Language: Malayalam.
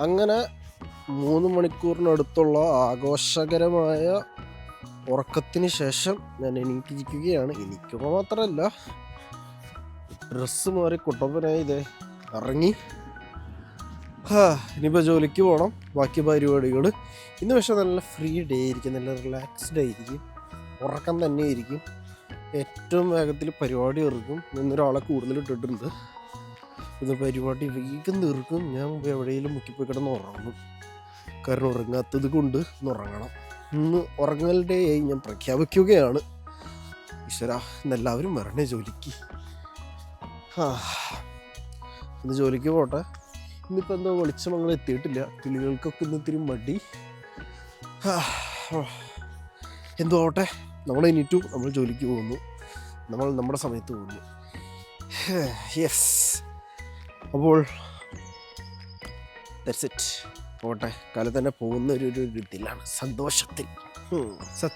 അങ്ങനെ 3 മണിക്കൂറിനടുത്തുള്ള ആഘോഷകരമായ ഉറക്കത്തിന് ശേഷം ഞാൻ എണീറ്റിരിക്കുകയാണ്. എനിക്കുക മാത്രമല്ല, ഡ്രസ്സ് മാറി കുട്ടപ്പനായി ഇതേ ഇറങ്ങി. ഇനിയിപ്പോൾ ജോലിക്ക് പോകണം, ബാക്കി പരിപാടികൾ. ഇന്ന് പക്ഷേ നല്ല ഫ്രീ ഡേ ആയിരിക്കും, നല്ല റിലാക്സ്ഡ് ആയിരിക്കും, ഉറക്കം തന്നെ ആയിരിക്കും. ഏറ്റവും വേഗത്തിൽ പരിപാടി ഇറക്കും. ഇന്നൊരാളെ കൂടുതൽ ഇട്ടിട്ടുണ്ട്. ഇത് പരിപാടി വേഗം തീർക്കും. ഞാൻ എവിടെയെങ്കിലും മുക്കിപ്പോയി കിടന്ന് ഉറങ്ങും. കാരണം ഉറങ്ങാത്തത് കൊണ്ട് ഇന്ന് ഉറങ്ങണം. ഇന്ന് ഉറങ്ങൽ ഡേ ആയി ഞാൻ പ്രഖ്യാപിക്കുകയാണ്. ഈശ്വരാ, ഇന്നെല്ലാവരും വരണേ ജോലിക്ക്. ഇന്ന് ജോലിക്ക് പോട്ടെ. ഇന്നിപ്പോൾ എന്തോ വെളിച്ചമങ്ങൾ എത്തിയിട്ടില്ല. കിളികൾക്കൊക്കെ ഇന്ന് ഇത്തിരി മടി. എന്തോ ആവട്ടെ, നമ്മൾ എണീറ്റു, നമ്മൾ ജോലിക്ക് പോകുന്നു, നമ്മൾ നമ്മുടെ സമയത്ത് പോകുന്നു. യെസ്, അപ്പോൾ ദാറ്റ്സ് ഇറ്റ്. പോട്ടെ, കാലത്ത് തന്നെ പോകുന്ന ഒരു ഇതിലാണ്, സന്തോഷത്തിൽ.